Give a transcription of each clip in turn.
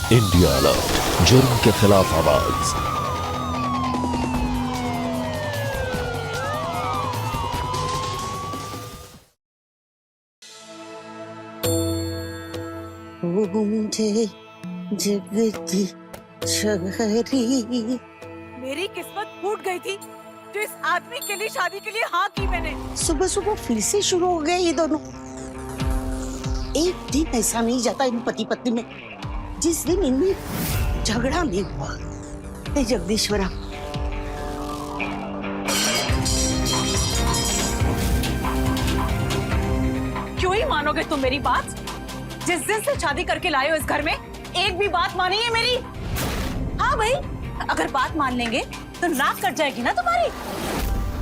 India alert, जुर्म के खिलाफ आवाज। मुझे जगती शहरी। मेरी किस्मत फूट गई थी जो इस आदमी के लिए शादी के लिए हाँ की मैंने। सुबह सुबह फिर से शुरू हो गए ये दोनों। एक दिन ऐसा नहीं जाता इन पति पत्नी में जिस दिन इनमें झगड़ा नहीं हुआ। हे जगदीश्वरा, क्यों ही मानोगे तुम मेरी बात? जिस दिन से शादी करके लाए हो इस घर में, एक भी बात मानी है मेरी? हाँ भाई, अगर बात मान लेंगे तो नाक कट जाएगी ना तुम्हारी।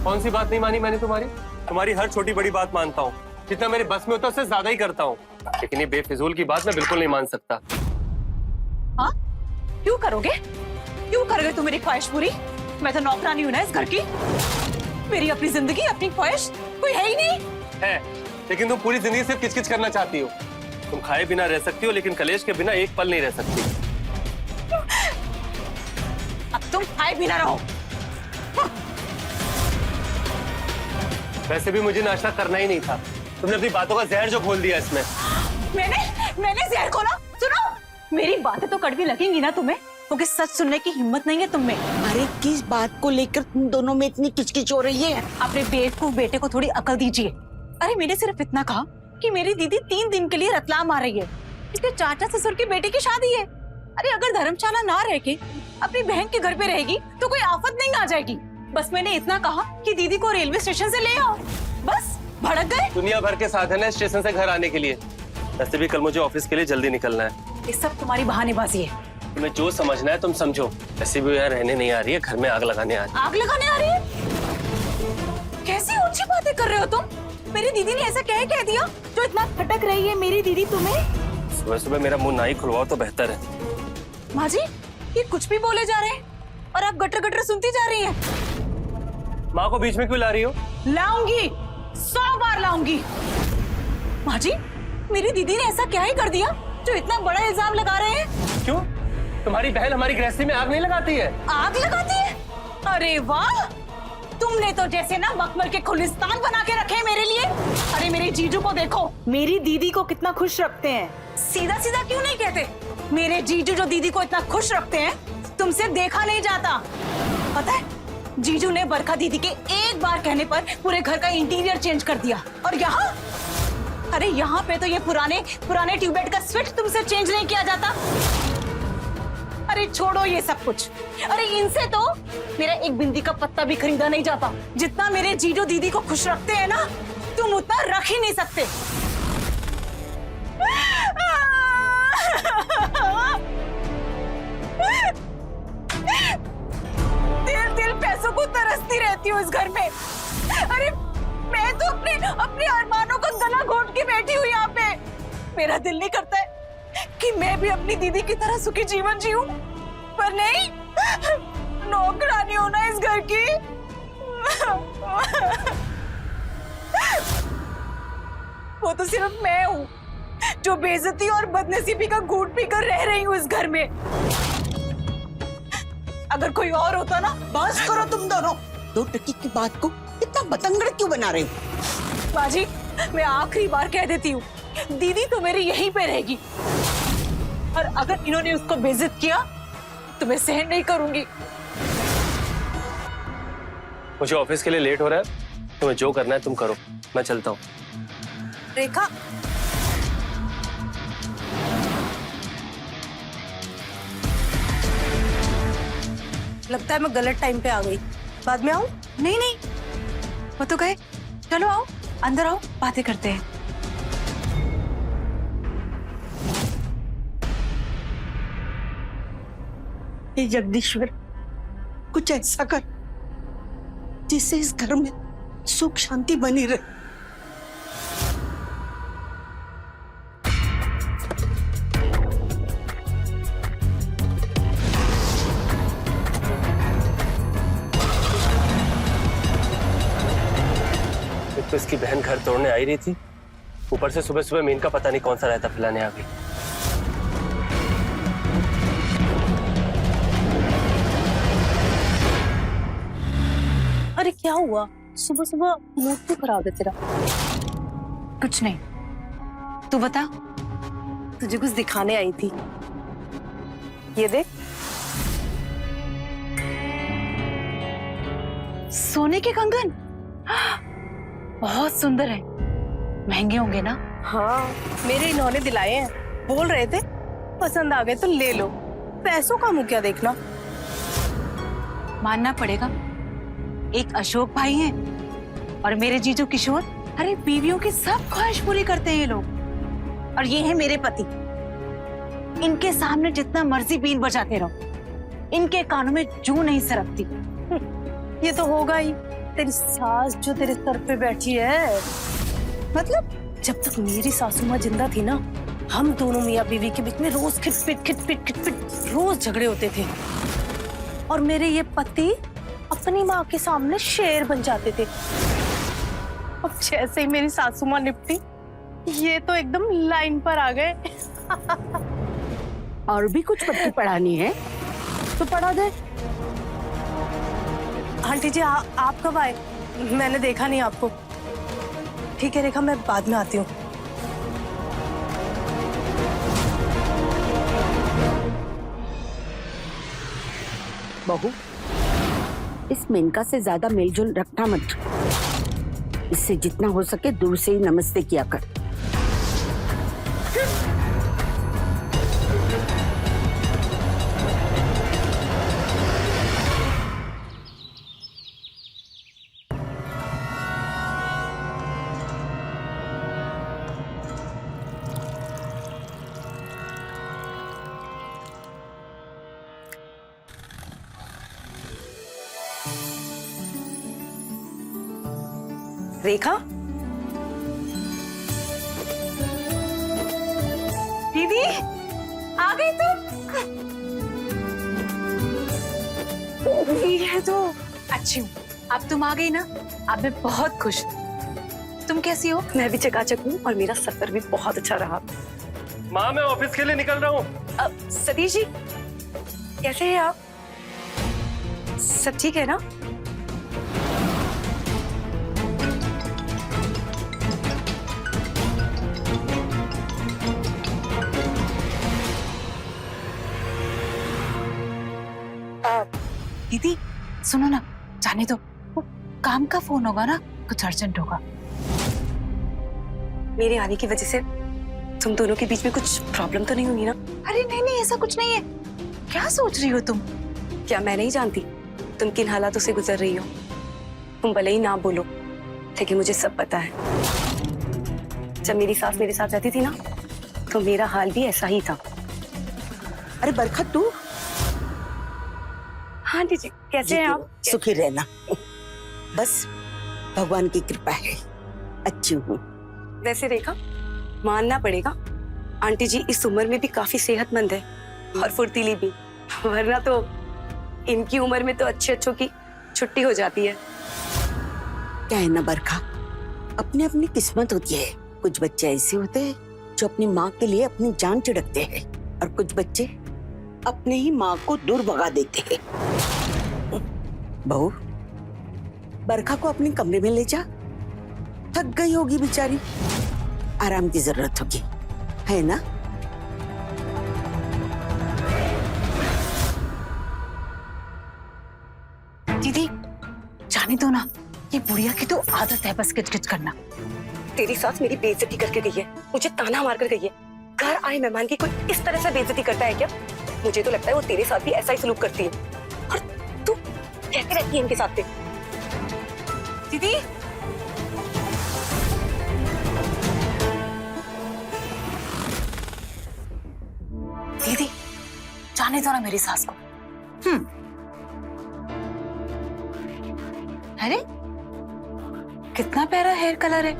कौन सी बात नहीं मानी मैंने तुम्हारी? तुम्हारी हर छोटी बड़ी बात मानता हूँ, जितना मेरे बस में होता है उससे ज्यादा ही करता हूँ, लेकिन ये बेफिजूल की बात मैं बिल्कुल नहीं मान सकता। हाँ, क्यों करोगे? क्यों करोगे तुम मेरी ख्वाहिश पूरी? मैं तो नौकरानी हूँ ना इस घर की। मेरी अपनी जिंदगी, अपनी ख्वाहिश कोई है ही नहीं है, लेकिन तुम पूरी जिंदगी सिर्फ किचकिच करना चाहती हो। तुम खाए बिना रह सकती हो, लेकिन कलेश के बिना एक पल नहीं रह सकती। अब तुम खाए बिना रहो। वैसे भी मुझे नाश्ता करना ही नहीं था, तुमने अपनी बातों का जहर जो घोल दिया इसमें। मैंने जहर खोला? सुनो, मेरी बातें तो कड़वी लगेंगी ना तुम्हें, क्योंकि सच सुनने की हिम्मत नहीं है तुम में। अरे किस बात को लेकर तुम दोनों में इतनी किचकिच हो रही है? अपने बेवकूफ बेटे को थोड़ी अकल दीजिए। अरे मैंने सिर्फ इतना कहा कि मेरी दीदी 3 दिन के लिए रतलाम आ रही है, इसके चाचा ससुर की बेटी की शादी है। अरे अगर धर्मशाला ना रह के अपनी बहन के घर पे रहेगी तो कोई आफत नहीं आ जाएगी। बस मैंने इतना कहा कि दीदी को रेलवे स्टेशन से ले आओ, बस भड़क गए। दुनिया भर के साधन है स्टेशन से घर आने के लिए। वैसे भी कल मुझे ऑफिस के लिए जल्दी निकलना है। ये सब तुम्हारी बहानेबाजी है। तुम्हें जो समझना है तुम समझो। वैसे भी यहाँ रहने नहीं आ रही है, घर में आग लगाने आ रही है। आग लगाने आ रही है? कैसी ऊंची बातें कर रहे हो तुम? मेरी दीदी ने ऐसा कह दिया जो इतना खटक रही है मेरी दीदी तुम्हें? सुबह सुबह मेरा मुंह ना ही खुलवाओ तो बेहतर है। माँ जी, ये कुछ भी बोले जा रहे हैं और आप गटर गटर सुनती जा रही हैं। माँ को बीच में क्यों ला रही हो? लाऊंगी, 100 बार लाऊंगी। माँ जी, मेरी दीदी ने ऐसा क्या ही कर दिया जो इतना बड़ा इल्जाम लगा रहे हैं? क्यों? तुम्हारी बहन हमारी गृहस्थी में आग नहीं लगाती है? आग लगाती है? अरे वाह, तुमने तो जैसे ना मखमल के खुलिस्तान बना के रखे हैं मेरे लिए। अरे मेरे जीजू को देखो, मेरी दीदी को कितना खुश रखते हैं। सीधा सीधा क्यों नहीं कहते? मेरे जीजू जो दीदी को इतना खुश रखते हैं, तुमसे देखा नहीं जाता। पता है, जीजू ने बरखा दीदी के एक बार कहने पर पूरे घर का इंटीरियर चेंज कर दिया। और यहाँ, अरे यहाँ पे तो ये पुराने ट्यूबलाइट का स्विच तुमसे चेंज नहीं किया जाता। अरे छोड़ो ये सब कुछ। अरे इनसे तो मेरा एक बिंदी का पत्ता भी खरीदा नहीं जाता। जितना मेरे जीजू दीदी को खुश रखते हैं ना, तुम उतना रख ही नहीं सकते। दिल पैसों को तरसती रहती हूँ इस घर में। अरे मैं तो अपने अरमानों का गला घोट के बैठी हूँ यहाँ पे। मेरा दिल नहीं करता है कि मैं भी अपनी दीदी की तरह सुखी जीवन जीऊं, पर नहीं, नौकरानी हूं ना इस घर की। वो तो सिर्फ मैं हूँ जो बेइज्जती और बदनसीबी का घूंट पीकर रह रही हूँ इस घर में। अगर कोई और होता ना। बस करो तुम दोनों। 2 टकी की बात को इतना बतंगड़ क्यों बना रहे हो? बाजी, मैं आखिरी बार कह देती हूँ, दीदी तो मेरी यहीं पे रहेगी, और अगर इन्होंने उसको बेइज्जत किया तो मैं सहन नहीं करूंगी। मुझे ऑफिस के लिए लेट हो रहा है, तुम्हें जो करना है तुम करो, मैं चलता हूँ। रेखा, लगता है मैं गलत टाइम पे आ गई। बाद में आऊं? नहीं, वो तो गए। चलो आओ, अंदर आओ, बातें करते हैं। हे जगदीश्वर, कुछ ऐसा कर जिससे इस घर में सुख शांति बनी रहे। एक तो इसकी बहन घर तोड़ने आई रही थी, ऊपर से सुबह सुबह मीन का पता नहीं कौन सा रहता फैलाने आ गई। क्या हुआ? सुबह सुबह मूड क्यों खराब है तेरा? कुछ नहीं, तू बता। तुझे कुछ दिखाने आई थी। ये देख। सोने के कंगन बहुत सुंदर है, महंगे होंगे ना? हाँ, मेरे इन्होंने दिलाए हैं। बोल रहे थे पसंद आ गए तो ले लो। पैसों का मुँह क्या देखना। मानना पड़ेगा, एक अशोक भाई हैं और मेरे जीजू किशोर। अरे बीवियों की सब ख्वाहिश पूरी करते हैं ये लोग। और ये है मेरे पति, इनके सामने जितना मर्जी बीन बजाते रहो, इनके कानों में जूं नहीं सरकती। ये तो होगा ही। तेरी सास जो तेरे सर पे बैठी है, मतलब जब तक मेरी सासू माँ जिंदा थी ना, हम दोनों मियाँ बीवी के बीच में रोज खिटपिट रोज झगड़े होते थे। और मेरे ये पति अपनी माँ के सामने शेर बन जाते थे। अब जैसे ही मेरी सासू माँ निपटी, ये तो एकदम लाइन पर आ गए। और भी कुछ पट्टी पढ़ानी है तो पढ़ा दे। आंटी जी आप कब आए? मैंने देखा नहीं आपको। ठीक है रेखा, मैं बाद में आती हूँ। बहू, इस मेनका से ज्यादा मेलजोल रखना मत। इससे जितना हो सके दूर से ही नमस्ते किया कर। रेखा, दीदी आ गई तुम? ये तो अच्छी हूँ। अब तुम आ गई ना, अब मैं बहुत खुश हूँ। तुम कैसी हो? मैं भी चकाचक हूँ और मेरा सफर भी बहुत अच्छा रहा। माँ मैं ऑफिस के लिए निकल रहा हूँ। सतीश जी, कैसे हैं आप? सब ठीक है ना? दीदी सुनो ना, जाने दो, वो काम का फोन होगा ना, कुछ अर्जेंट होगा। मेरे आने की वजह से तुम दोनों के बीच में कुछ प्रॉब्लम तो नहीं होगी ना? अरे नहीं नहीं, ऐसा कुछ नहीं है। क्या सोच रही हो तुम? क्या मैं नहीं जानती तुम किन हालातों से गुजर रही हो? तुम भले ही ना बोलो, लेकिन मुझे सब पता है। जब मेरी सास मेरे साथ रहती थी ना, तो मेरा हाल भी ऐसा ही था। अरे बरखत, तू हाँ जी, कैसे हैं आप? सुखी रहना। बस भगवान की कृपा है, अच्छी हूँ। वैसे रेखा, मानना पड़ेगा आंटी जी इस उम्र में भी काफी सेहतमंद है और फुर्तीली भी। वरना तो इनकी उम्र में तो अच्छों की छुट्टी हो जाती है। क्या है ना बरखा, अपनी अपनी किस्मत होती है। कुछ बच्चे ऐसे होते हैं जो अपनी माँ के लिए अपनी जान छिड़कते हैं, और कुछ बच्चे अपने ही माँ को दूर भगा देते हैं। बहू, बरखा को अपने कमरे में ले जा। थक गई होगी बेचारी, आराम की जरूरत होगी, है ना? दीदी जाने दो ना, ये बुढ़िया की तो आदत है बस किचकिच करना। तेरी सास मेरी बेइज्जती करके गई है, मुझे ताना मार कर गई है। घर आए मेहमान की कोई इस तरह से बेइज्जती करता है क्या? मुझे तो लगता है वो तेरे साथ भी ऐसा ही सलूक करती है। और तू कैसे रहती है इनके साथ पे? दीदी दीदी जाने दो ना मेरी सास को। अरे कितना प्यारा हेयर कलर है,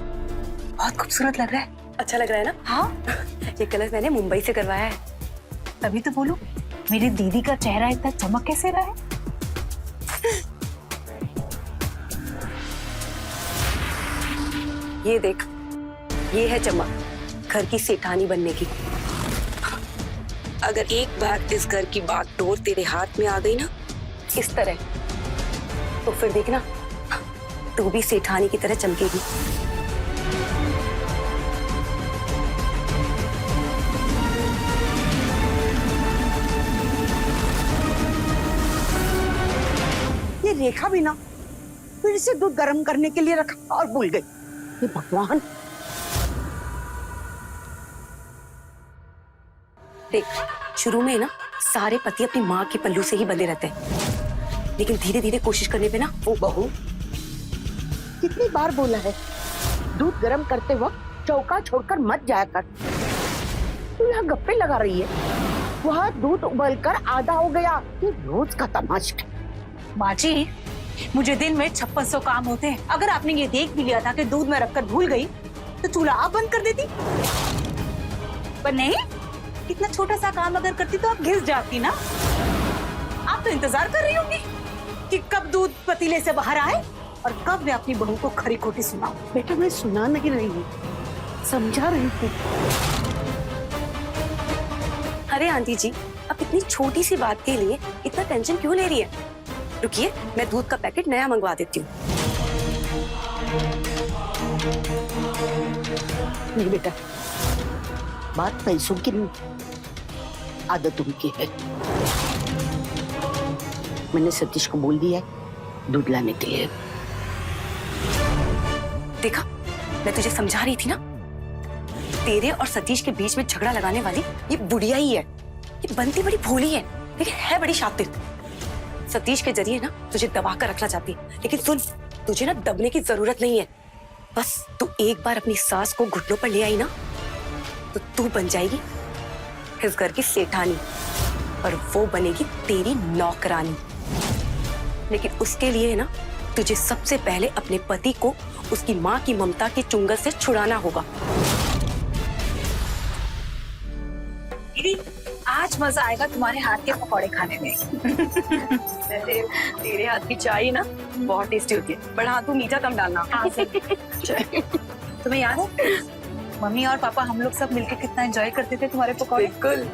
बहुत खूबसूरत लग रहा है। अच्छा लग रहा है ना? हाँ ये कलर मैंने मुंबई से करवाया है। तभी तो बोलूं, मेरी दीदी का चेहरा इतना चमक कैसे रहा है? ये देख, ये है चमक घर की सेठानी बनने की। अगर एक बार इस घर की बागडोर तेरे हाथ में आ गई ना, इस तरह, तो फिर देखना तू भी सेठानी की तरह चमकेगी। ये रेखा भी ना फिर से दूध गर्म करने के लिए रखा और भूल गई। ये भगवान। देख, शुरू में ना सारे पति अपनी माँ के पल्लू से ही बंधे रहते हैं, लेकिन धीरे धीरे कोशिश करने पे ना वो बहू कितनी बार बोला है दूध गर्म करते वक्त चौका छोड़कर मत जाया कर। तू यहाँ गप्पे लगा रही है। वह दूध उबलकर आधा हो गया। ये रोज का तमाशा है। माँ जी, मुझे दिन में 5600 काम होते हैं। अगर आपने ये देख भी लिया था कि दूध में रखकर भूल गई तो चूल्हा आप बंद कर देती, पर नहीं, इतना छोटा सा काम अगर करती तो आप घिस जाती ना। आप तो इंतजार कर रही होंगी कि कब दूध पतीले से बाहर आए और कब मैं अपनी बहू को खरी खोटी सुनाऊं। बेटा मैं सुना नहीं रही हूँ, समझा रही थी। अरे आंटी जी, अब इतनी छोटी सी बात के लिए इतना टेंशन क्यों ले रही है? रुकिए, मैं दूध का पैकेट नया मंगवा देती हूँ। नहीं बेटा, बात पैसों की नहीं, आदतों की है। मैंने सतीश को बोल दिया है दूध लाने के लिए। देखा, मैं तुझे समझा रही थी ना, तेरे और सतीश के बीच में झगड़ा लगाने वाली ये बुढ़िया ही है। ये बनती बड़ी भोली है, लेकिन है बड़ी शातिर। सतीश के जरिए ना तुझे दबा कर रखना चाहती है, लेकिन सुन, तुझे ना दबने की जरूरत नहीं है। बस तू एक बार अपनी सास को घुटनों पर ले आई ना, तो तू बन जाएगी इस घर की सेठानी और वो बनेगी तेरी नौकरानी। लेकिन उसके लिए ना तुझे सबसे पहले अपने पति को उसकी माँ की ममता के चुंगल से छुड़ाना होगा। दीदी, आज मजा आएगा तुम्हारे हाथ के पकौड़े खाने में। तेरे हाथ की चाय ना बहुत टेस्टी होती है, पर हाँ तू मीठा कम डालना। तुम्हें याद है मम्मी और पापा हम लोग सब मिलके कितना एंजॉय करते थे तुम्हारे पकौड़े? बिल्कुल।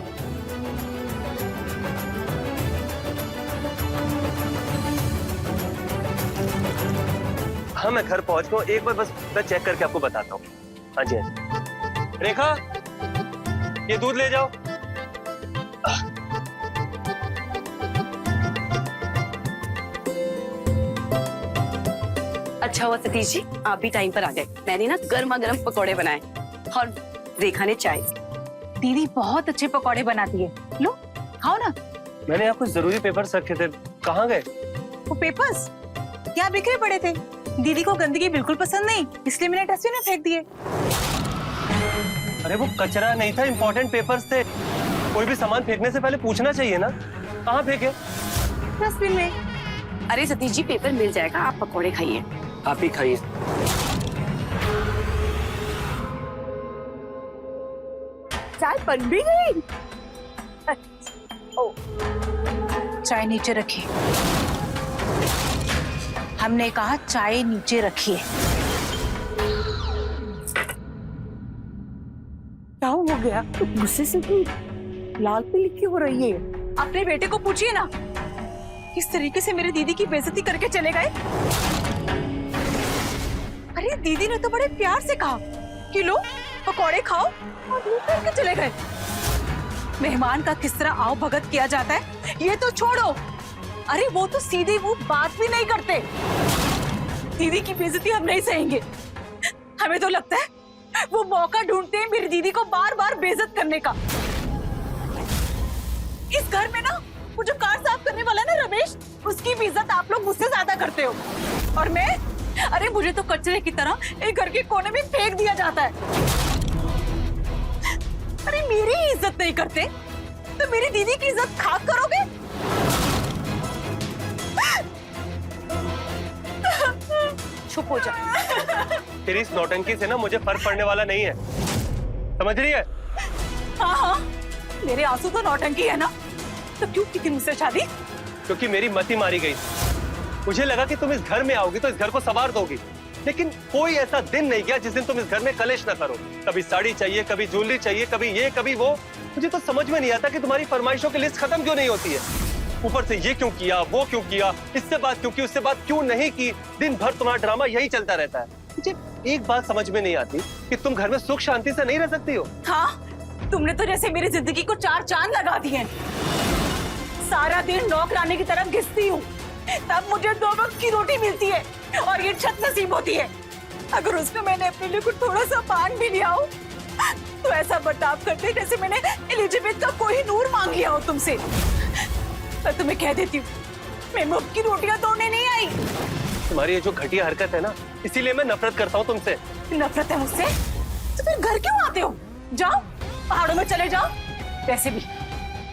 हाँ मैं घर पहुंच गया हूँ, एक बार बस मैं चेक करके आपको बताता हूँ। हाँ जी हाँ जी। रेखा, ये दूध ले जाओ। अच्छा हुआ सतीश जी, आप भी टाइम पर आ गए। मैंने ना गर्मा गर्म पकौड़े बनाए और रेखा ने चाय। दीदी बहुत अच्छे पकौड़े बनाती है, लो खाओ ना। मैंने यहाँ कुछ जरूरी पेपर्स रखे थे, कहाँ गए? वो पेपर्स क्या बिखरे पड़े थे। दीदी को गंदगी बिल्कुल पसंद नहीं, इसलिए मैंने डस्टबिन में फेंक दिए। अरे वो कचरा नहीं था, इम्पोर्टेंट पेपर्स थे। कोई भी सामान फेंकने से पहले पूछना चाहिए ना। कहाँ फेंके? डस्टबिन में। अरे सतीश जी, पेपर मिल जाएगा, आप पकौड़े खाइए। आप ही खाइए। चाय बन भी गई। चाय नीचे रखिए। हमने कहा चाय नीचे रखिए। क्या हो गया? तो गुस्से से भी लाल पीली क्यों हो रही है? अपने बेटे को पूछिए ना, किस तरीके से मेरी दीदी की बेइज्जती करके चले गए। अरे दीदी ने तो बड़े प्यार से कहा कि लो पकौड़े खाओ, और वो करके चले गए। मेहमान का किस तरह आओ भगत किया जाता है ये तो छोड़ो, अरे वो तो सीधे मुंह बात भी नहीं करते। दीदी की बेइज्जती हम नहीं सहेंगे। हमें तो लगता है वो मौका ढूंढते हैं मेरी दीदी को बार बार बेइज्जत करने का। इस घर में ना वो जो कार साफ करने वाला ना रमेश, उसकी भी इज्जत आप लोग मुझसे ज्यादा करते हो, और मैं, अरे मुझे तो कचरे की तरह एक घर के कोने में फेंक दिया जाता है। अरे मेरी ही इज्जत नहीं करते तो मेरी दीदी की इज्जत खाक करोगे? चुप हो जा। तेरी इस नौटंकी से ना मुझे फर्क पड़ने वाला नहीं है, समझ रही है? हाँ हाँ, मेरे आंसू तो नौटंकी है ना, तो क्यों की थी मुझसे शादी? क्योंकि मेरी मति मारी गई। मुझे लगा कि तुम इस घर में आओगी तो इस घर को संवार दोगी, लेकिन कोई ऐसा दिन नहीं गया जिस दिन तुम इस घर में कलेश ना करो। कभी साड़ी चाहिए, कभी ज्वेलरी चाहिए, कभी ये कभी वो। मुझे तो समझ में नहीं आता कि तुम्हारी फरमाइशों की लिस्ट खत्म क्यों नहीं होती है। ऊपर से ये क्यों किया, वो क्यों किया, इससे बात क्यों की, उससे बात क्यों नहीं की। दिन भर तुम्हारा ड्रामा यही चलता रहता है। मुझे एक बात समझ में नहीं आती कि तुम घर में सुख शांति से नहीं रह सकती हो। हाँ, तुमने तो जैसे मेरी जिंदगी को 4 चांद लगा दिए हैं। सारा दिन नौकरानी की तरफ घिसती हूँ, तब मुझे 2 वक्त की रोटी मिलती है और ये छत नसीब होती है। अगर उसमें मैंने अपने लिए कुछ थोड़ा सा पान भी लिया हो तो ऐसा बर्ताव करते जैसे मैंने एलिजाबेथ का कोई नूर मांग लिया हो तुमसे। मैं तुम्हें कह देती हूँ, मैं मुफ्त की रोटियां तोड़ने नहीं आई। तुम्हारी ये जो घटिया हरकत है ना, इसीलिए मैं नफरत करता हूँ तुमसे। नफरत है मुझसे? तो फिर घर क्यों आते हो? जाओ पहाड़ों में चले जाओ। वैसे भी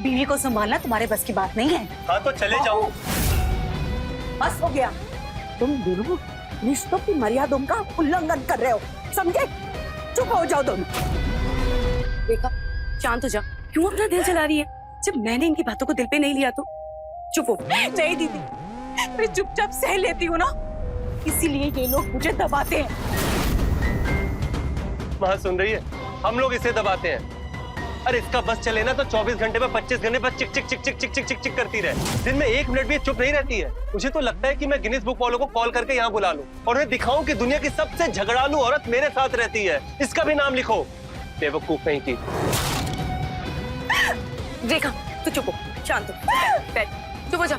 बीवी को संभालना तुम्हारे बस की बात नहीं है। हाँ तो चले जाओ। बस हो गया। तुम दोनों रिश्तों की मर्यादों का उल्लंघन कर रहे हो, समझे? चुप हो जाओ दोनों। रेखा शांत हो जा, क्यों अपना दिल जला रही है? जब मैंने इनकी बातों को दिल पे नहीं लिया तो चुप हो। नहीं दीदी, मैं चुपचाप सह लेती हूँ ना, इसीलिए ये लोग मुझे दबाते हैं। वहाँ सुन रही है, हम लोग इसे दबाते हैं। अरे इसका बस चले ना तो 24 घंटे में 25 घंटे बस चिक चिक चिक चिक चिक चिक चिक चिक करती रहे। दिन में 1 मिनट भी चुप नहीं रहती है। मुझे तो लगता है कि मैं गिनीज बुक वालों को कॉल करके यहाँ बुला लूं और उन्हें दिखाऊं कि दुनिया की सबसे झगड़ालू औरत मेरे साथ रहती है। इसका भी नाम लिखो, बेवकूफ नहीं की। रेखा तू चुप हो, शांत हो, बैठ, चुप हो जा।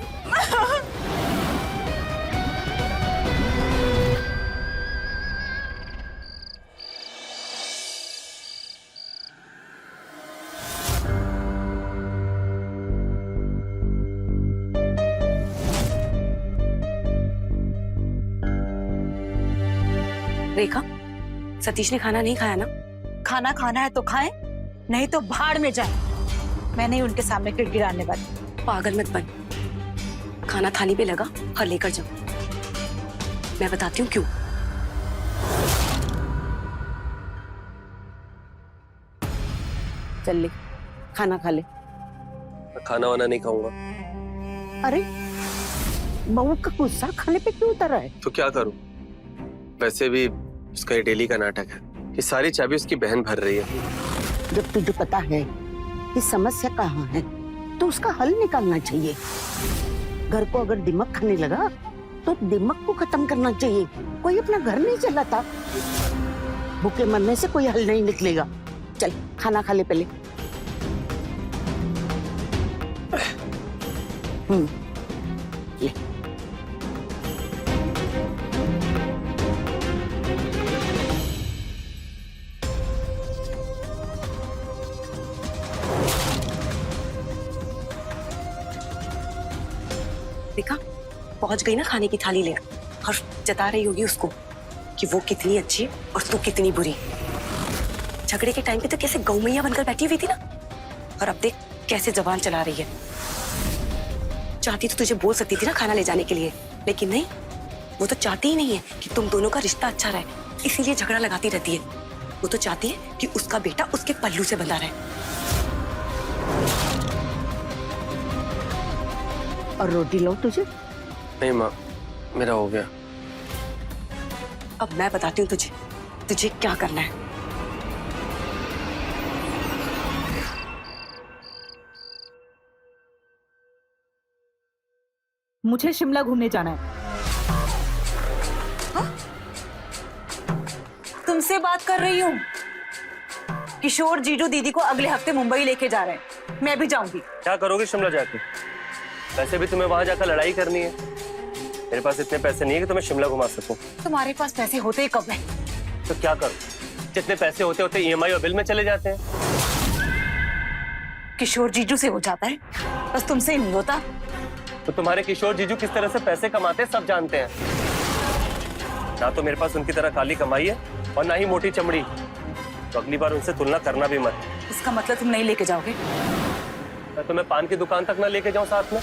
रेखा, सतीश ने खाना नहीं खाया ना? खाना खाना है तो खाएं, नहीं तो भाड़ में जाए। मैं नहीं उनके सामने गिड़गिड़ाने वाली। पागल मत बन, खाना थाली पे लगा और लेकर जाओ। मैं बताती हूँ क्यों। चल ले, खाना खा ले। खाना वाना नहीं खाऊंगा। अरे बहू का गुस्सा खाने पे क्यों उतर रहा है? तो क्या करूं? वैसे भी उसका ये डेली का नाटक है। ये सारी चाबी उसकी बहन भर रही है। जब तुझे पता है कि समस्या कहाँ है तो उसका हल निकालना चाहिए। घर को अगर दिमाग खाने लगा तो दिमाग को खत्म करना चाहिए। कोई अपना घर नहीं चलाता। भूखे मरने से कोई हल नहीं निकलेगा। चल खाना खा ले पहले। ले। देखा, पहुंच गई ना खाने की थाली लेकर और जता रही होगी उसको कि वो कितनी अच्छी है और तू कितनी बुरी। झगड़े के टाइम पे तो कैसे गौमैया बनकर बैठी हुई थी ना, और अब देख कैसे जबान चला रही है। चाहती तो तुझे बोल सकती थी ना खाना ले जाने के लिए, लेकिन नहीं, वो तो चाहती ही नहीं है कि तुम दोनों का रिश्ता अच्छा रहे, इसीलिए झगड़ा लगाती रहती है। वो तो चाहती है कि उसका बेटा उसके पल्लू से बंधा रहे। और रोटी लो तुझे। नहीं माँ, मेरा हो गया। अब मैं बताती हूँ तुझे, तुझे क्या करना है। मुझे शिमला घूमने जाना है। तुमसे बात कर रही हूँ। किशोर जीजू दीदी को अगले हफ्ते मुंबई लेके जा रहे हैं, मैं भी जाऊंगी। क्या करोगे शिमला जाके? वैसे भी तुम्हें वहां जाकर लड़ाई करनी है। मेरे पास इतने पैसे नहीं है कि तुम्हें शिमला घुमा सकूं। तुम्हारे पास पैसे होते ही कब है? तो क्या करूं? जितने पैसे होते होते ईएमआई और बिल में चले जाते हैं। किशोर जीजू से हो जाता है, बस तुमसे ही नहीं होता। तो तुम्हारे किशोर जीजू किस तरह से पैसे कमाते हैं सब जानते हैं। ना तो मेरे पास उनकी तरह काली कमाई है और ना ही मोटी चमड़ी। तो अगली बार उनसे तुलना करना भी मत। इसका मतलब तुम नहीं लेके जाओगे? मैं तुम्हें पान की दुकान तक ना लेके जाऊं साथ में?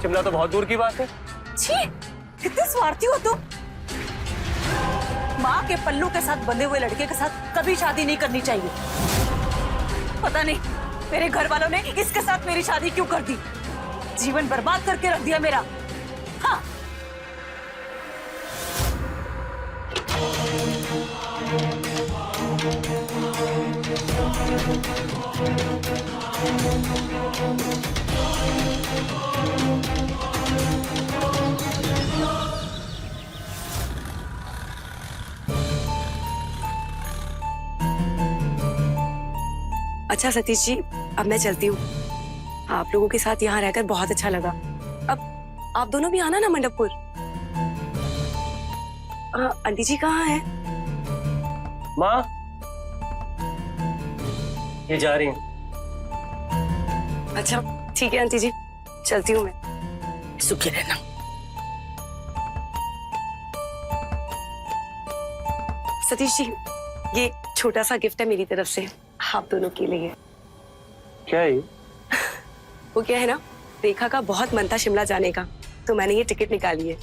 शिमला तो बहुत दूर की बात है। छी, कितने स्वार्थी हो तुम। माँ के पल्लू के साथ बंधे हुए लड़के के साथ कभी शादी नहीं करनी चाहिए। पता नहीं मेरे घर वालों ने इसके साथ मेरी शादी क्यों कर दी। जीवन बर्बाद करके रख दिया मेरा। हाँ। अच्छा सतीश जी, अब मैं चलती हूँ। आप लोगों के साथ यहाँ रहकर बहुत अच्छा लगा। अब आप दोनों भी आना ना मंडपपुर। आंटी जी कहाँ है? माँ, ये जा रही हैं। अच्छा ठीक है आंटी जी, चलती हूँ मैं। सुखी रहना। सतीश जी, ये छोटा सा गिफ्ट है मेरी तरफ से आप दोनों के लिए। क्या है ये? वो क्या है ना, रेखा का बहुत मन था शिमला जाने का, तो मैंने ये टिकट निकाली है।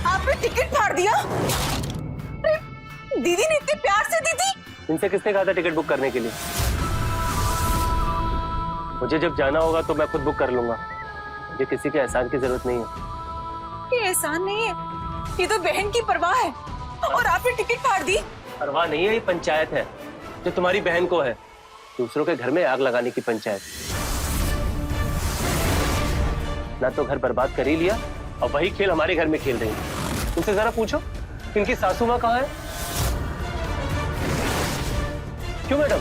आपने टिकट फाड़ दिया? अरे, दीदी ने इतने प्यार से दी थी। इनसे किसने कहा था टिकट बुक करने के लिए? मुझे जब जाना होगा तो मैं खुद बुक कर लूंगा। मुझे किसी के एहसान की जरूरत नहीं है। ये एहसान नहीं है, ये तो बहन की परवाह है, और आपने टिकट फाड़ दी। परवाह नहीं है, ये पंचायत है जो तुम्हारी बहन को है। दूसरों के घर में आग लगाने की पंचायत। ना तो घर बर्बाद कर ही लिया और वही खेल हमारे घर में खेल रही है। उनसे जरा पूछो इनकी सासू माँ कहाँ है? क्यों मैडम,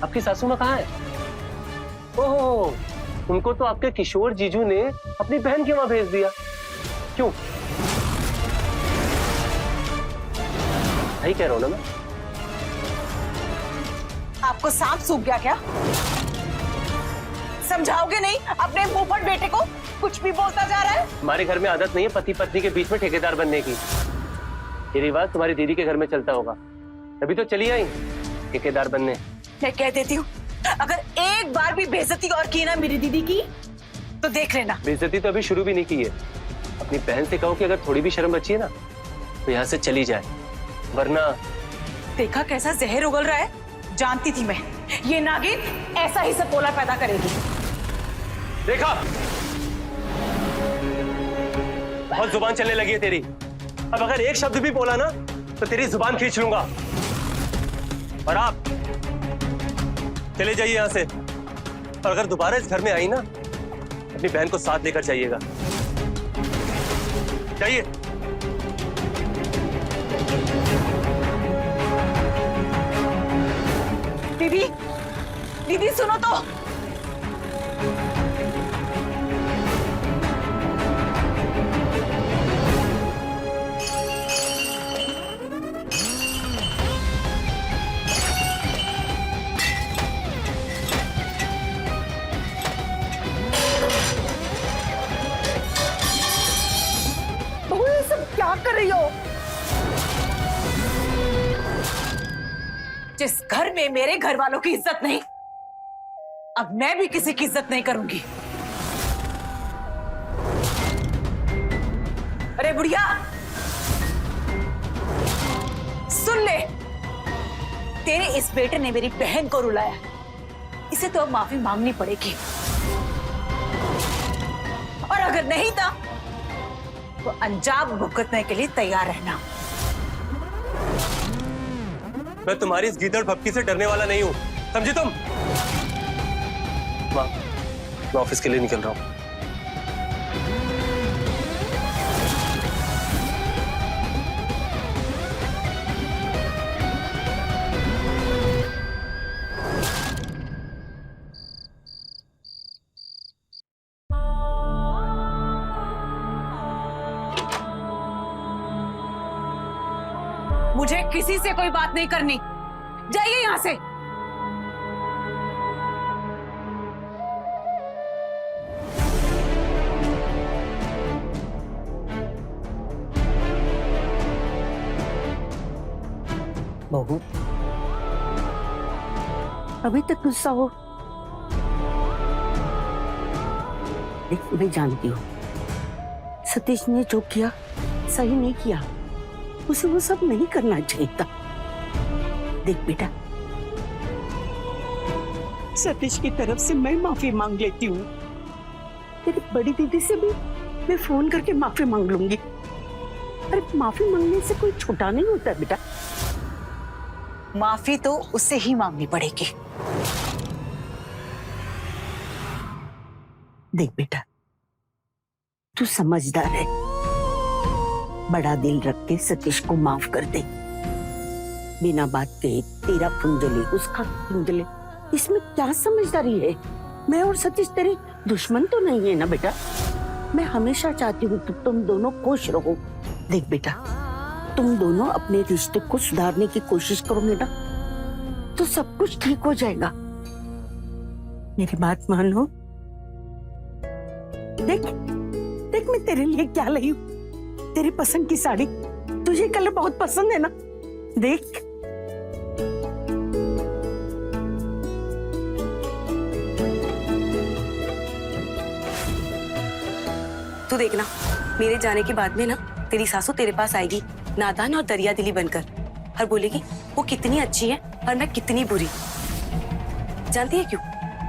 आपकी सासू माँ कहाँ है? ओहो, उनको तो आपके किशोर जीजू ने अपनी बहन के वहां भेज दिया। क्यों? सही कह रहा हूं ना मैं? आपको सांप सूख गया क्या? समझाओगे नहीं अपने मुंहफट बेटे को? कुछ भी बोलता जा रहा है। हमारे घर में आदत नहीं है पति पत्नी के बीच में ठेकेदार बनने की। ये रिवाज तुम्हारी दीदी के घर में चलता होगा, तभी तो चली आई ठेकेदार बनने। मैं कह देती हूँ, अगर एक बार भी बेइज्जती और की ना मेरी दीदी की, तो देख लेना। बेइज्जती तो अभी शुरू भी नहीं की है। अपनी बहन से कहो कि अगर थोड़ी भी शर्म बची है ना तो यहाँ से चली जाए, वरना। देखा कैसा जहर उगल रहा है? जानती थी मैं, ये नागिन ऐसा ही सपोला पैदा करेगी। देखा, बहुत जुबान चलने लगी है तेरी। अब अगर एक शब्द भी बोला ना तो तेरी जुबान खींच लूंगा। और आप चले जाइए यहां से, और अगर दोबारा इस घर में आई ना, अपनी बहन को साथ लेकर जाइएगा। जाइए। दीदी, दीदी सुनो तो। बहू, ये सब क्या कर रही हो? जिस घर में मेरे घर वालों की इज्जत नहीं, अब मैं भी किसी की इज्जत नहीं करूंगी। अरे बुढ़िया, सुन ले, तेरे इस बेटे ने मेरी बहन को रुलाया, इसे तो अब माफी मांगनी पड़ेगी। और अगर नहीं था तो अंजाम भुगतने के लिए तैयार रहना। मैं तुम्हारी इस गीदड़ भपकी से डरने वाला नहीं हूं, समझी तुम? माँ, मैं ऑफिस के लिए निकल रहा हूं। मुझे किसी से कोई बात नहीं करनी, जाइए यहां से। बहू, अभी तक गुस्सा हो? देख, मैं जानती हूँ सतीश ने जो किया सही नहीं किया, उसे वो सब नहीं करना चाहिए था। देख बेटा, सतीश की तरफ से मैं माफी मांग लेती हूँ, तेरी बड़ी दीदी से भी मैं फोन करके माफी मांग लूंगी। अरे माफी मांगने से कोई छूटा नहीं होता बेटा। माफी तो उससे ही मांगनी पड़ेगी। देख बेटा, तू समझदार है, बड़ा दिल रख के सतीश को माफ कर दे। बिना बात के तेरा कुंडली उसका कुंडली, इसमें क्या समझदारी है? मैं और सतीश तेरे दुश्मन तो नहीं है ना बेटा। मैं हमेशा चाहती हूँ कि तुम दोनों खुश रहो। देख बेटा, तुम दोनों अपने रिश्ते को सुधारने की कोशिश करोगे ना तो सब कुछ ठीक हो जाएगा। मेरी बात मानो। देख देख, मैं तेरे लिए क्या लाई हूँ, तेरी पसंद की साड़ी। तुझे कलर बहुत पसंद है ना? देख। तू देखना, मेरे जाने के बाद में ना तेरी सासू तेरे पास आएगी नादान और दरिया दिली बनकर, और बोलेगी वो कितनी अच्छी है और मैं कितनी बुरी। जानती है क्यों?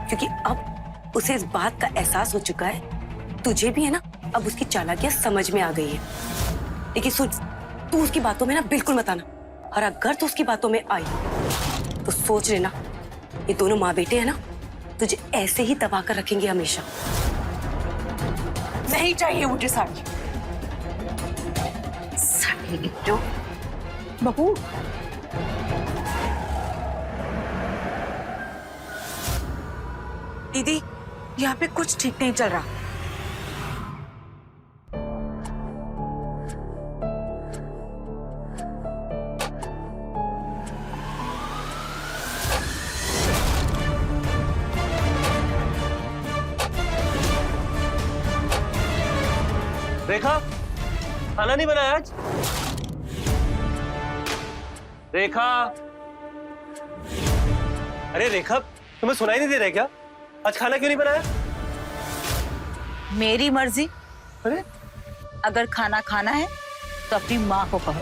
क्योंकि अब उसे इस बात का एहसास हो चुका है, तुझे भी है ना, अब उसकी चालाकियां समझ में आ गई है। लेकिन सुन, तू उसकी बातों में ना बिल्कुल मत आना, और अगर तू उसकी बातों में आई तो सोच लेना, ये दोनों माँ बेटे है ना, तुझे ऐसे ही दबा कर रखेंगे हमेशा। नहीं चाहिए मुझे साड़ी। साड़ी गिट्टू। बहू, दीदी, यहाँ पे कुछ ठीक नहीं चल रहा। रेखा, खाना नहीं बनाया आज? रेखा, अरे रेखा, तुम्हें सुनाई नहीं दे रहा है क्या? आज खाना क्यों नहीं बनाया? मेरी मर्जी। अरे अगर खाना खाना है तो अपनी माँ को कहो।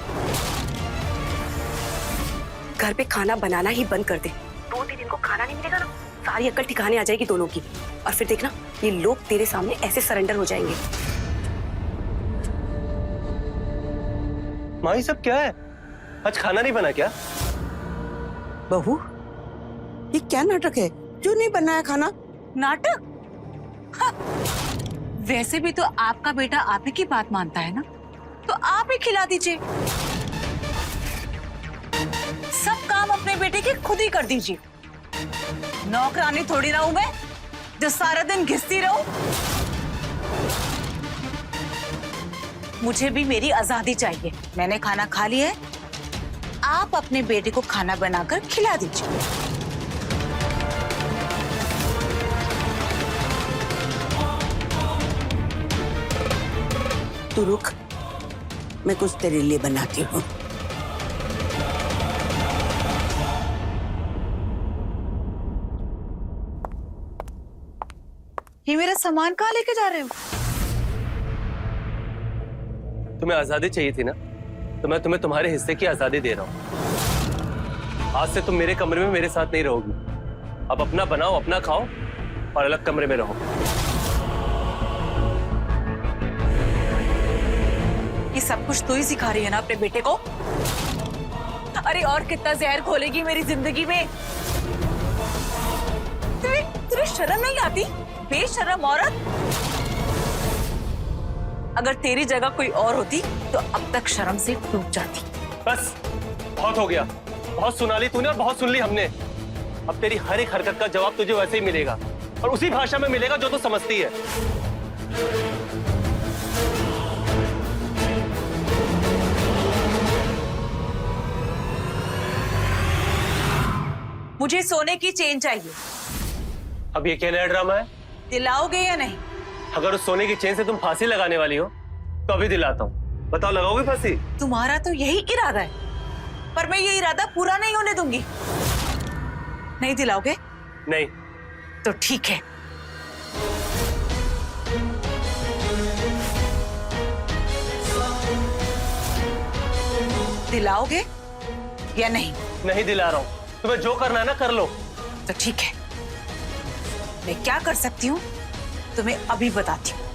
घर पे खाना बनाना ही बंद कर दे। 2-3 दिन को खाना नहीं मिलेगा ना, सारी अक्ल ठिकाने आ जाएगी दोनों की, और फिर देखना ये लोग तेरे सामने ऐसे सरेंडर हो जाएंगे। माँ, ये सब क्या है? आज खाना नहीं बना क्या? बहू, ये क्या नाटक है? क्यों नहीं बनाया खाना? नाटक? हाँ। वैसे भी तो आपका बेटा आप ही की बात मानता है ना, तो आप ही खिला दीजिए। सब काम अपने बेटे के खुद ही कर दीजिए। नौकरानी थोड़ी ना हूं मैं जो सारा दिन घिसती रहूं। मुझे भी मेरी आजादी चाहिए। मैंने खाना खा लिया है, आप अपने बेटे को खाना बनाकर खिला दीजिए। तू रुक, मैं कुछ तेरे लिए बनाती हूँ। ये मेरा सामान कहाँ लेके जा रहे हो? तुम्हें आजादी चाहिए थी ना, तो मैं तुम्हें तुम्हारे हिस्से की आजादी दे रहा हूँ। आज से तुम मेरे कमरे में मेरे साथ नहीं रहोगी। अब अपना बनाओ, अपना खाओ और अलग कमरे में रहो। ये सब कुछ तू ही सिखा रही है ना अपने बेटे को? अरे और कितना जहर घोलेगी मेरी जिंदगी में? तुझे शर्म नहीं आती? बेशर्म औरत। अगर तेरी जगह कोई और होती तो अब तक शर्म से टूट जाती। बस, बहुत हो गया। बहुत सुना ली तूने और बहुत सुन ली हमने। अब तेरी हर एक हरकत का जवाब तुझे वैसे ही मिलेगा, और उसी भाषा में मिलेगा जो तू समझती है। मुझे सोने की चेन चाहिए। अब ये क्या नया ड्रामा है? दिलाओगे या नहीं? अगर उस सोने की चेन से तुम फांसी लगाने वाली हो तो अभी दिलाता हूँ। बताओ, लगाओगे फांसी? तुम्हारा तो यही इरादा है, पर मैं ये इरादा पूरा नहीं होने दूंगी। नहीं दिलाओगे? नहीं। तो ठीक है। दिलाओगे या नहीं? नहीं दिला रहा हूँ। तुम्हें जो करना है ना कर लो। तो ठीक है, मैं क्या कर सकती हूँ तुम्हें अभी बताती हूँ।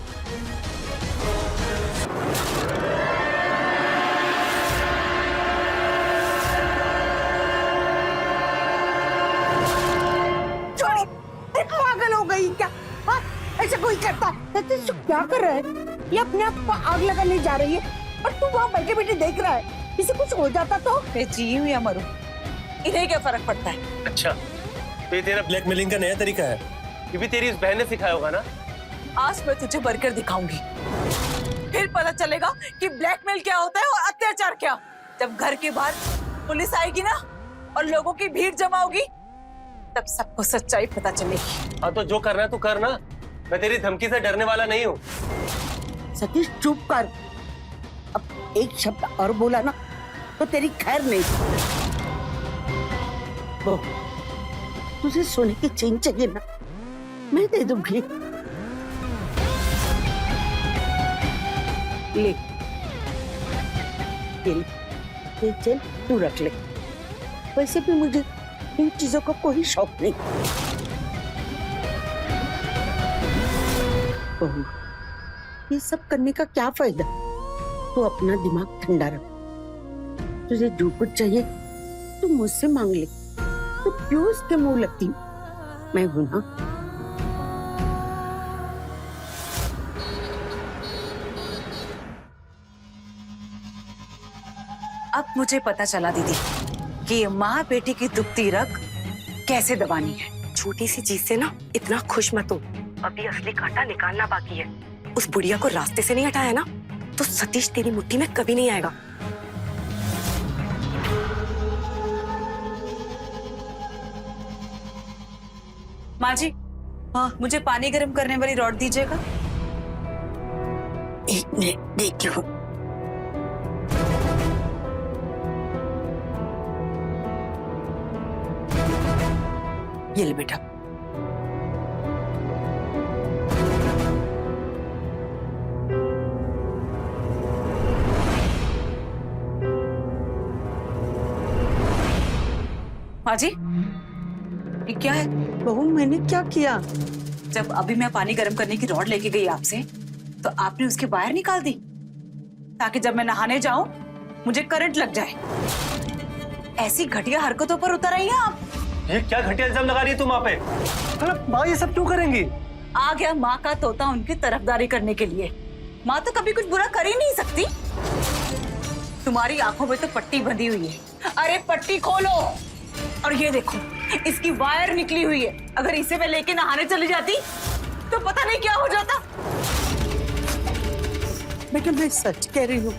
अरे पागल हो गई क्या? हाँ, ऐसा कोई करता है? तू क्या कर रहा है? ये अपने आप को आग लगाने जा रही है और तू वहाँ बैठे बैठे देख रहा है। इसे कुछ हो जाता तो? मैं जी हूँ या मरूं, इन्हें क्या फर्क पड़ता है? अच्छा, तो ये तेरा ब्लैकमेलिंग का नया तरीका है? ये भी तेरी उस बहन ने सिखाया होगा ना? आज मैं तुझे भरकर दिखाऊंगी, फिर पता चलेगा कि ब्लैकमेल क्या होता है और अत्याचार क्या। जब घर के बाहर पुलिस आएगी ना और लोगों की भीड़ जमा होगी, तब सबको सच्चाई पता चलेगी। हाँ तो जो करना है तू करना, मैं तेरी धमकी से डरने वाला नहीं हूँ। सतीश चुप कर। अब एक शब्द और बोला ना तो तेरी खैर नहीं। वो तुझे सोने की चेन चाहिए ना, मैं दे दूंगी। ले ये चेन तू रख ले। वैसे भी मुझे इन चीजों का कोई शौक नहीं। बहू, ये सब करने का क्या फायदा? तू अपना दिमाग ठंडा रख। तुझे जो कुछ चाहिए तू मुझसे मांग ले। तू क्यों उसके मुंह लगती? मैं हूं ना। अब मुझे पता चला दीदी कि ये माँ बेटी की दुखती रग कैसे दबानी है। छोटी सी चीज से ना इतना खुश मत हो, अभी असली कांटा निकालना बाकी है। उस बुढ़िया को रास्ते से नहीं हटाया ना तो सतीश तेरी मुट्ठी में कभी नहीं आएगा। माँ जी, हाँ मुझे पानी गर्म करने वाली रॉड दीजिएगा। एक मिनट देखी हूँ। ये ले बेटा। माँ जी, ये क्या है? बहू, मैंने क्या किया? जब अभी मैं पानी गर्म करने की रॉड लेके गई आपसे, तो आपने उसके वायर निकाल दी ताकि जब मैं नहाने जाऊं मुझे करंट लग जाए। ऐसी घटिया हरकतों पर उतर आई हैं आप। ये क्या घटिया इल्जाम लगा रही है तू माँ पे? मतलब माँ ये सब क्यों करेंगी? आ गया माँ का तोता उनकी तरफदारी करने के लिए। माँ तो कभी कुछ बुरा कर ही नहीं सकती। तुम्हारी आंखों में तो पट्टी बंधी हुई है। अरे पट्टी खोलो। और ये देखो, इसकी वायर निकली हुई है। अगर इसे मैं लेके नहाने चली जाती तो पता नहीं क्या हो जाता। बेटा, मैं सच कह रही हूँ,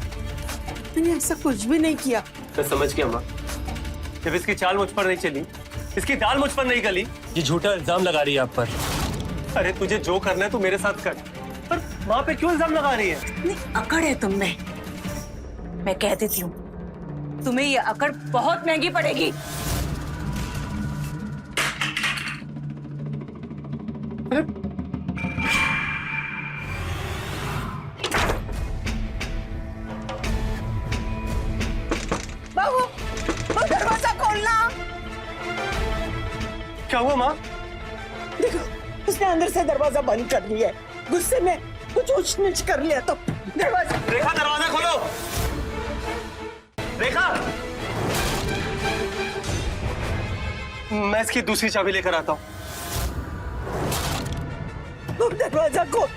मैंने ऐसा कुछ भी नहीं किया। मैं समझ गया माँ। जब इसकी चाल मुझ पर नहीं चली, इसकी दाल मुझ पर नहीं गली, ये झूठा इल्जाम लगा रही है आप पर। अरे तुझे जो करना है तू मेरे साथ कर, पर माँ पे क्यों इल्जाम लगा रही है? इतनी अकड़ है तुम में। मैं कह देती हूँ, तुम्हें ये अकड़ बहुत महंगी पड़ेगी। बाबू, वो दरवाजा खोलना। क्या हुआ माँ? देखो, उसने अंदर से दरवाजा बंद कर दिया है। गुस्से में कुछ ऊंच नीच कर लिया तो दरवाजा। रेखा, दरवाजा खोलो। रेखा, मैं इसकी दूसरी चाबी लेकर आता हूँ। दरवाजा खोल।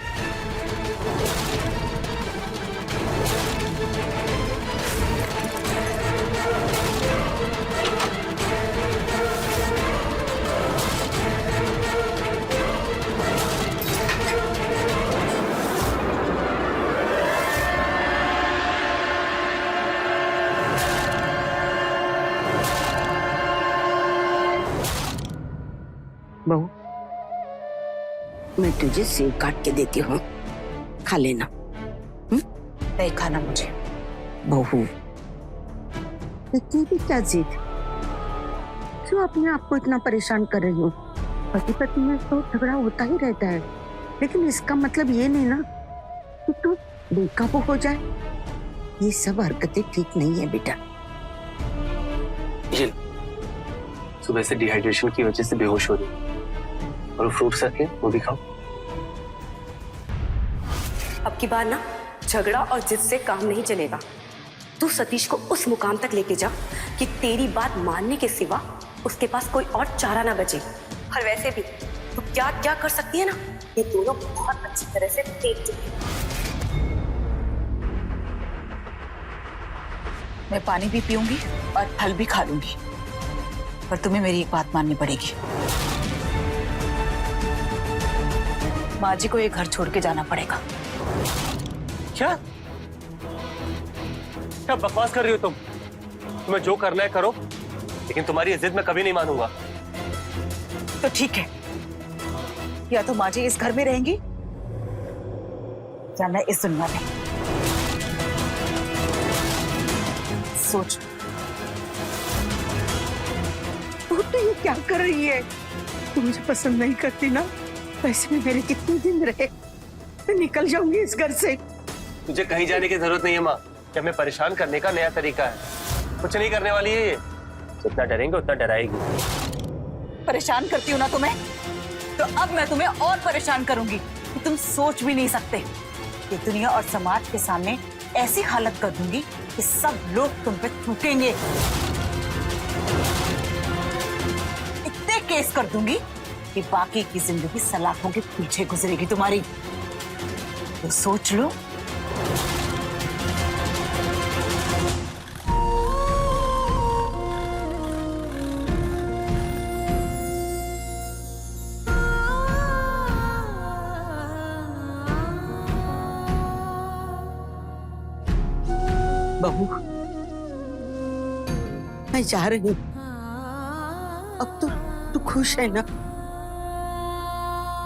बहू, मैं तुझे सेब काट के देती हूँ, खा लेना। नहीं खाना मुझे। बहू, इतनी भी क्या जिद? क्यों अपने आप को इतना परेशान कर रही हो? पति पत्नी में तो झगड़ा होता ही रहता है, लेकिन इसका मतलब ये नहीं ना कि तू बेकाबू हो जाए। ये सब हरकतें ठीक नहीं है बेटा। ये सुबह से डिहाइड्रेशन की वजह से बेहोश हो रही है, और फ्रूट्स रखे वो भी खाओ। अब की बार ना झगड़ा और जिद से काम नहीं चलेगा। तू सतीश को उस मुकाम तक लेके जा कि तेरी बात मानने के सिवा उसके पास कोई और चारा ना बचे। और वैसे भी तो क्या क्या कर सकती है ना, ये दोनों बहुत अच्छी तरह से देख चुकी हैं। मैं पानी भी पीऊंगी और फल भी खा लूंगी, पर तुम्हें मेरी एक बात माननी पड़ेगी। माँ जी को ये घर छोड़ के जाना पड़ेगा। क्या क्या बकवास कर रही हो तुम? तुम्हें जो करना है करो, लेकिन तुम्हारी जिद मैं कभी नहीं मानूंगा। तो ठीक है, या तो माँ जी इस घर में रहेंगी या मैं इस दुनिया में। सोच। तो ये क्या कर रही है? तू मुझे पसंद नहीं करती ना, वैसे में मेरे कितने दिन रहे, मैं निकल जाऊंगी इस घर से। तुझे कहीं जाने की जरूरत नहीं है माँ। कि हमें परेशान करने का नया तरीका है, कुछ नहीं करने वाली है ये। जितना डरेंगे उतना डराएगी। परेशान करती हूँ ना तुम्हें, तो अब मैं तुम्हें और परेशान करूंगी कि तुम सोच भी नहीं सकते। ये दुनिया और समाज के सामने ऐसी हालत कर दूंगी कि सब लोग तुम पे थूकेंगे। इतने केस कर दूंगी कि बाकी की जिंदगी सलाखों के पीछे गुजरेगी तुम्हारी। तो सोच लो। बहू, मैं जा रही हूँ। अब तो तू खुश है ना?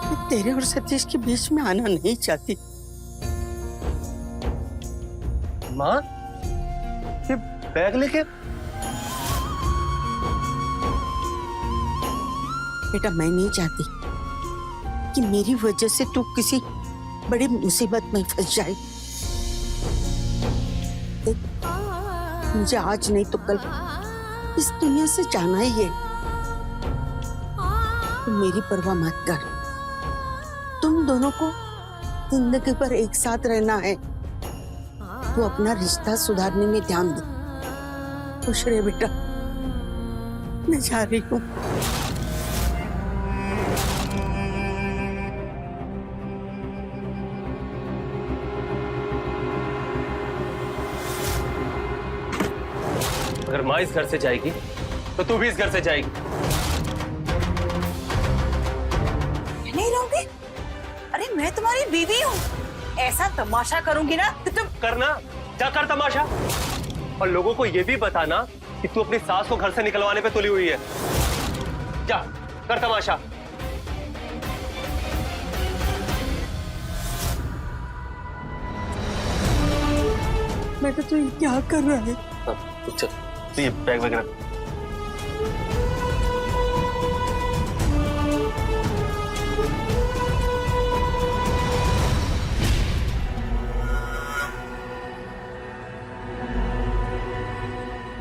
मैं तेरे और सतीश के बीच में आना नहीं चाहती। माँ, ये बैग लेके? बेटा, मैं नहीं चाहती कि मेरी वजह से तू किसी बड़ी मुसीबत में फंस जाए। देख, मुझे आज नहीं तो कल इस दुनिया से जाना ही है। तू मेरी परवाह मत कर। तुम दोनों को जिंदगी भर एक साथ रहना है। तू अपना रिश्ता सुधारने में ध्यान दे। खुश रहे बेटा। मैं जा रही हूँ। अगर माँ इस घर से जाएगी तो तू भी इस घर से जाएगी। नहीं रहोगे? अरे मैं तुम्हारी बीवी हूँ। ऐसा तमाशा करूंगी ना कि तुम। करना, जा कर तमाशा। और लोगों को ये भी बताना कि तू अपनी सास को घर से निकलवाने पे तुली हुई है। जा कर तमाशा। मैं तो ये क्या कर रहा है? चल, तो ये बैग वगैरह।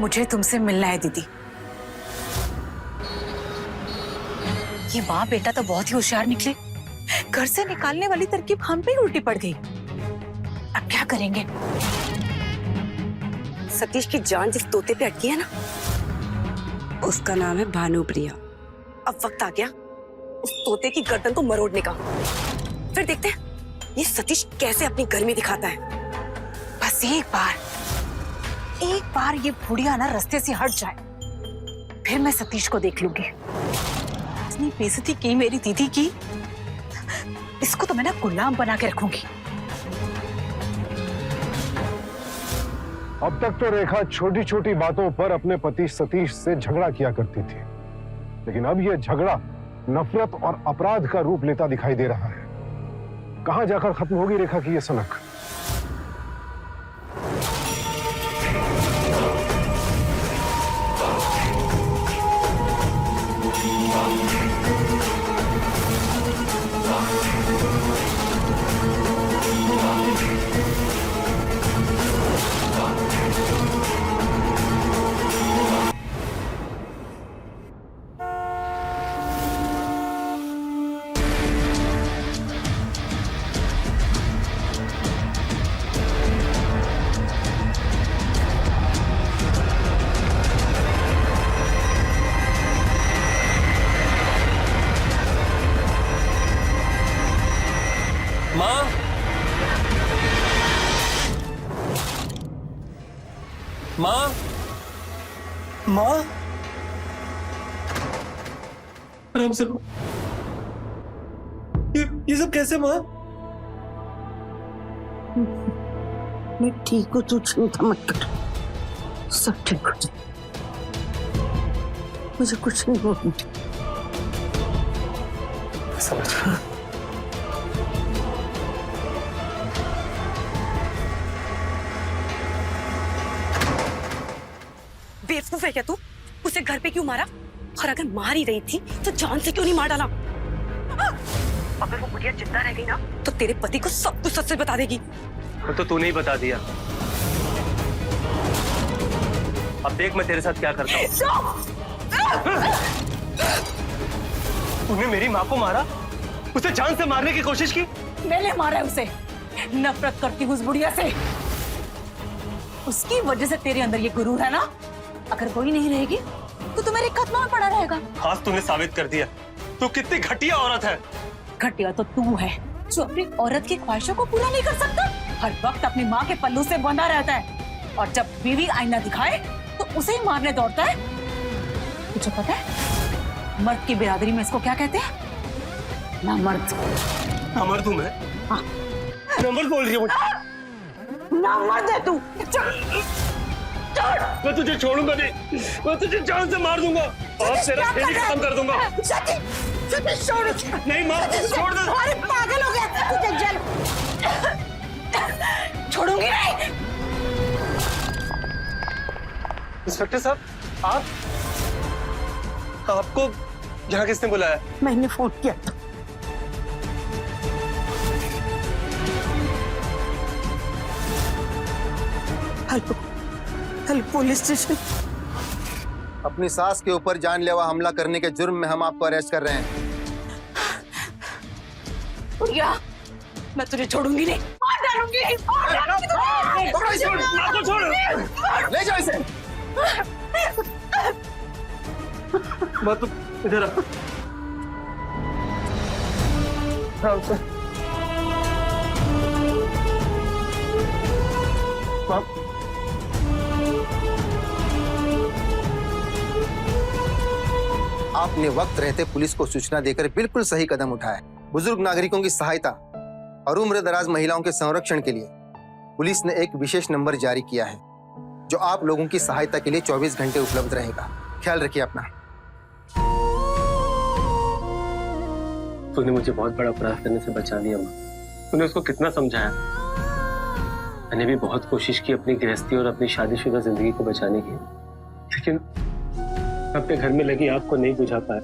मुझे तुमसे मिलना है दीदी। ये माँ बेटा तो बहुत ही होशियार निकले। घर से निकालने वाली तरकीब हम पे ही उल्टी पड़ गई। अब क्या करेंगे? सतीश की जान जिस तोते पे अटकी है ना, उसका नाम है भानुप्रिया। अब वक्त आ गया उस तोते की गर्दन को मरोड़ने का। फिर देखते हैं ये सतीश कैसे अपनी गर्मी दिखाता है। बस एक बार ये बुढ़िया ना रास्ते से हट जाए, फिर मैं सतीश को देख लूंगी। इतनी बेइज्जती की मेरी दीदी की, इसको तो मैं ना गुलाम बना के रखूंगी। अब तक तो रेखा छोटी छोटी बातों पर अपने पति सतीश से झगड़ा किया करती थी, लेकिन अब यह झगड़ा नफरत और अपराध का रूप लेता दिखाई दे रहा है। कहां जाकर खत्म होगी रेखा की यह सनक? माँ, माँ, माँ, आराम से। ये सब कैसे माँ? मैं ठीक हूँ, तू चिंता मत कर, सब ठीक हो जाए, मुझे कुछ नहीं होगा। समझ गया। बेवकूफ है क्या तू? उसे घर पे क्यों मारा? और अगर मार ही रही थी तो जान से क्यों नहीं मार डाला? अगर वो बुढ़िया जिंदा रह गई ना तो तेरे पति को सब कुछ सच सच बता देगी। तो तूने ही बता दिया। अब देख मैं तेरे साथ क्या करता हूँ। तूने मेरी माँ को मारा, उसे जान से मारने की कोशिश की। मैंने मारा है उसे। नफरत करती हूँ उस बुढ़िया से। उसकी वजह से तेरे अंदर ये गुरूर है ना। अगर वही नहीं रहेगी तो तू मेरे कदमों में पड़ा रहेगा। आज तूने साबित कर दिया तू कितनी घटिया औरत है। घटिया तो तू है जो अपनी औरत की ख्वाहिशों को पूरा नहीं कर सकता। हर वक्त अपनी माँ के पल्लू से बंधा रहता है और जब बीवी आईना दिखाए तो उसे ही मारने दौड़ता है। तुझे पता है मर्द की बिरादरी में इसको क्या कहते हैं? ना मर्द। ना मर्द हूँ मैं? हाँ। नंबर बोल रही है मुझे। ना मर्द है तू। मैं तुझे छोड़ूंगा नहीं, मैं तुझे जान से मार दूंगा और तेरा खेल ही खत्म कर दूंगा। नहीं माँ, छोड़ दे। अरे पागल हो गया, तुझे जल छोड़ूंगी नहीं। इंस्पेक्टर साहब, आपको यहाँ किसने बुलाया? मैंने फोन किया था। Hello, hello police station. अपनी सास के ऊपर जानलेवा हमला करने के जुर्म में हम आपको अरेस्ट कर रहे हैं। बुढ़िया, मैं तुझे छोड़ूंगी नहीं। मार डालूंगी। ले जाओ इसे। मैं तो इधर आ। आपने वक्त रहते पुलिस को सूचना देकर बिल्कुल सही कदम उठाया। बुजुर्ग नागरिकों की सहायता और उम्र दराज महिलाओं के संरक्षण के लिए पुलिस ने एक विशेष नंबर जारी किया है जो आप लोगों की सहायता के लिए 24 घंटे उपलब्ध रहेगा। ख्याल रखिए अपना। तूने मुझे बहुत बड़ा अपराध करने से बचा लिया माँ। तूने उसको कितना समझाया। मैंने भी बहुत कोशिश की अपनी गृहस्थी और अपनी शादीशुदा जिंदगी को बचाने की, लेकिन अपने घर में लगी आग को नहीं बुझा पाया।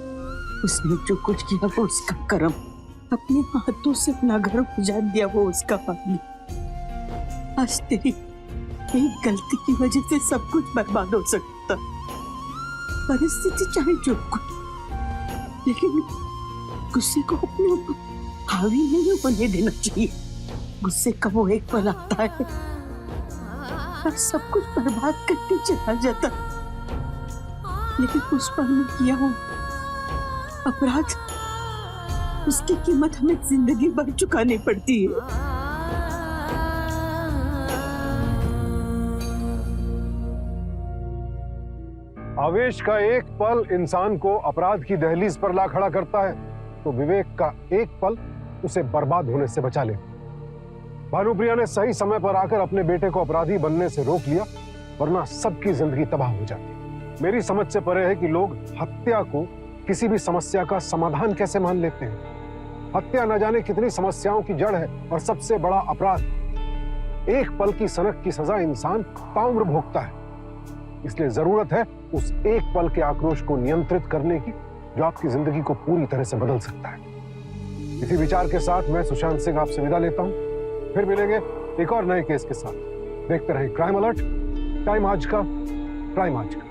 उसने जो कुछ किया वो उसका कर्म, अपने हाथों से अपना घर उजाड़ दिया वो उसका पानी। आज तेरी एक गलती की वजह से सब कुछ बर्बाद हो सकता। परिस्थिति चाहे जो कुछ, लेकिन गुस्से को अपने ऊपर हावी नहीं होने देना चाहिए। गुस्से का वो एक पल आता है और सब कुछ बर्बाद करके चला जाता, लेकिन उस पल में किया हो अपराध, उसकी कीमत हमें जिंदगी भर चुकानी पड़ती है। आवेश का एक पल इंसान को अपराध की दहलीज पर ला खड़ा करता है, तो विवेक का एक पल उसे बर्बाद होने से बचा ले। भानुप्रिया ने सही समय पर आकर अपने बेटे को अपराधी बनने से रोक लिया, वरना सबकी जिंदगी तबाह हो जाती। मेरी समझ से परे है कि लोग हत्या को किसी भी समस्या का समाधान कैसे मान लेते हैं। हत्या न जाने कितनी समस्याओं की जड़ है और सबसे बड़ा अपराध। एक पल की सनक की सजा इंसान ताउम्र भोगता है। इसलिए जरूरत है उस एक पल के आक्रोश को नियंत्रित करने की, जो आपकी जिंदगी को पूरी तरह से बदल सकता है। इसी विचार के साथ मैं सुशांत सिंह आपसे विदा लेता हूं। फिर मिलेंगे एक और नए केस के साथ। देखते रहें क्राइम अलर्ट, टाइम आज का, क्राइम आज का।